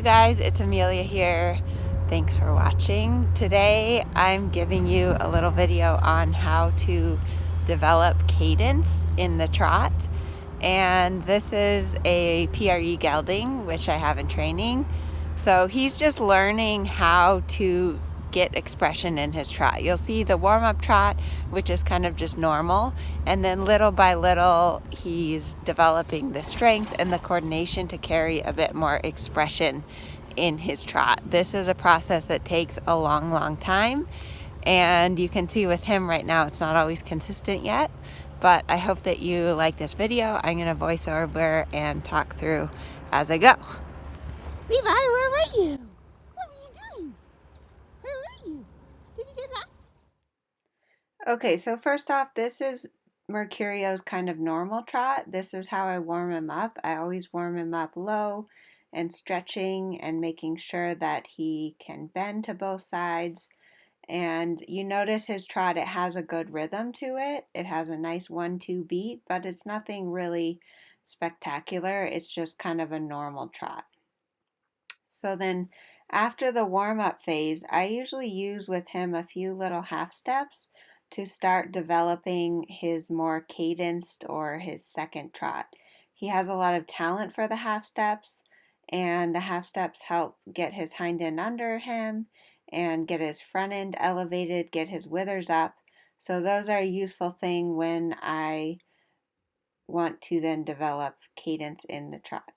you guys, it's Amelia here. Thanks for watching. Today I'm giving you a little video on how to develop cadence in the trot. And this is a PRE gelding, which I have in training. So he's just learning how to get expression in his trot. You'll see the warm-up trot, which is kind of just normal, and then little by little he's developing the strength and the coordination to carry a bit more expression in his trot. This is a process that takes a long time, and you can see with him right now it's not always consistent yet, but I hope that you like this video. I'm going to voice over and talk through as I go. Levi, where were you? What were you doing? Where were you? Did you get lost? Okay, so first off, this is Mercurio's kind of normal trot. This is how I warm him up. I always warm him up low and stretching and making sure that he can bend to both sides. And you notice his trot, it has a good rhythm to it. It has a nice 1-2 beat, but it's nothing really spectacular. It's just kind of a normal trot. So then after the warm-up phase, I usually use with him a few little half steps to start developing his more cadenced or his second trot. He has a lot of talent for the half steps, and the half steps help get his hind end under him and get his front end elevated, get his withers up. So those are a useful thing when I want to then develop cadence in the trot.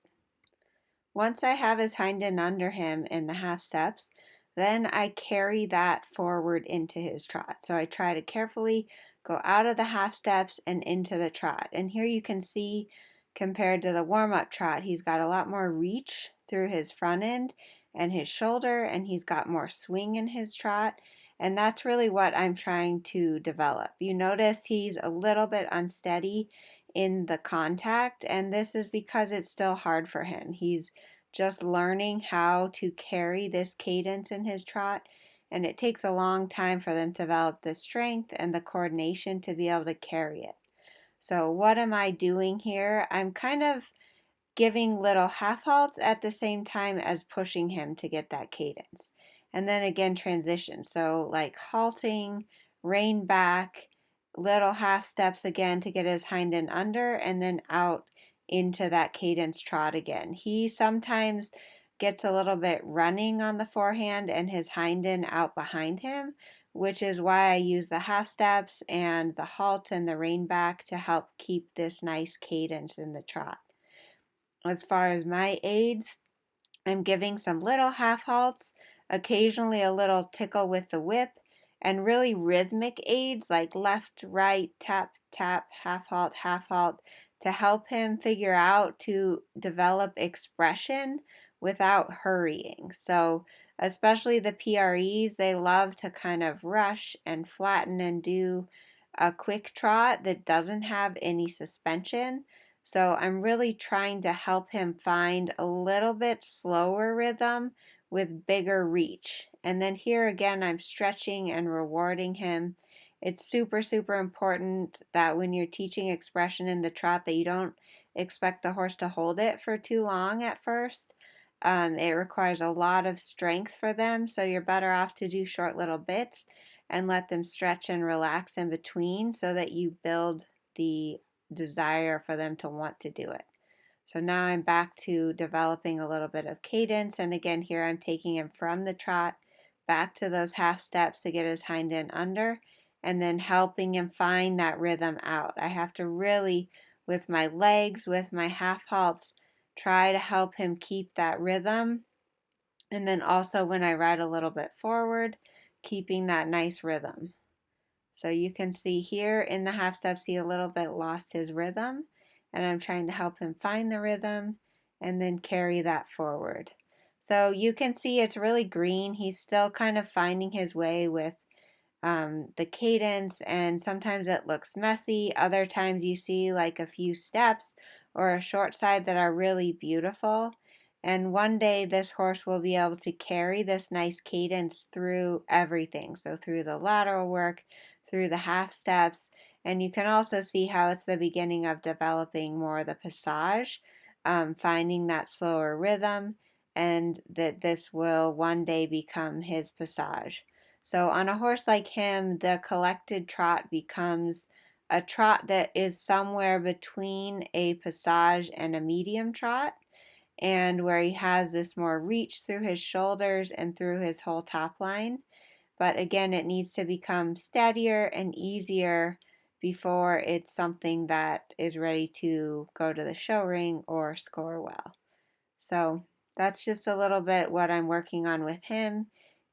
Once I have his hind end under him in the half steps, then I carry that forward into his trot. So I try to carefully go out of the half steps and into the trot. And here you can see, compared to the warm-up trot, he's got a lot more reach through his front end and his shoulder, and he's got more swing in his trot. And that's really what I'm trying to develop. You notice he's a little bit unsteady in the contact, and this is because it's still hard for him. He's just learning how to carry this cadence in his trot, and it takes a long time for them to develop the strength and the coordination to be able to carry it. So what am I doing here? I'm kind of giving little half halts at the same time as pushing him to get that cadence. And then again, transition. So like halting, rein back, little half steps again to get his hind end under, and then out into that cadence trot again. He sometimes gets a little bit running on the forehand and his hind end out behind him, which is why I use the half steps and the halt and the rein back to help keep this nice cadence in the trot. As far as my aids, I'm giving some little half halts, occasionally a little tickle with the whip, and really rhythmic aids like left, right, tap, tap, half halt to help him figure out to develop expression without hurrying. So especially the PREs, they love to kind of rush and flatten and do a quick trot that doesn't have any suspension. So I'm really trying to help him find a little bit slower rhythm with bigger reach. And then here again, I'm stretching and rewarding him. It's super important that when you're teaching expression in the trot that you don't expect the horse to hold it for too long at first. It requires a lot of strength for them, so you're better off to do short little bits and let them stretch and relax in between so that you build the desire for them to want to do it. So now I'm back to developing a little bit of cadence, and again here I'm taking him from the trot back to those half steps to get his hind end under, and then helping him find that rhythm out. I have to really, with my legs, with my half halts, try to help him keep that rhythm, and then also when I ride a little bit forward, keeping that nice rhythm. So you can see here in the half steps he a little bit lost his rhythm, and I'm trying to help him find the rhythm and then carry that forward. So you can see it's really green. He's still kind of finding his way with the cadence, and sometimes it looks messy. Other times you see like a few steps or a short side that are really beautiful. And one day this horse will be able to carry this nice cadence through everything. So through the lateral work, through the half steps, and you can also see how it's the beginning of developing more of the passage, finding that slower rhythm, and that this will one day become his passage. So on a horse like him, the collected trot becomes a trot that is somewhere between a passage and a medium trot, and where he has this more reach through his shoulders and through his whole top line. But again, it needs to become steadier and easier before it's something that is ready to go to the show ring or score well. So that's just a little bit what I'm working on with him.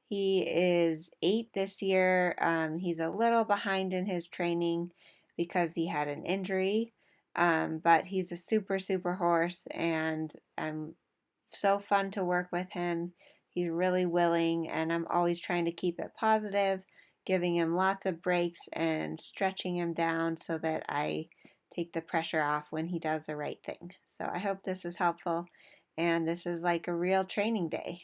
He is 8 this year. He's a little behind in his training because he had an injury, but he's a super, super horse, and I'm so fun to work with him. He's really willing, and I'm always trying to keep it positive, giving him lots of breaks and stretching him down so that I take the pressure off when he does the right thing. So I hope this is helpful, and this is like a real training day.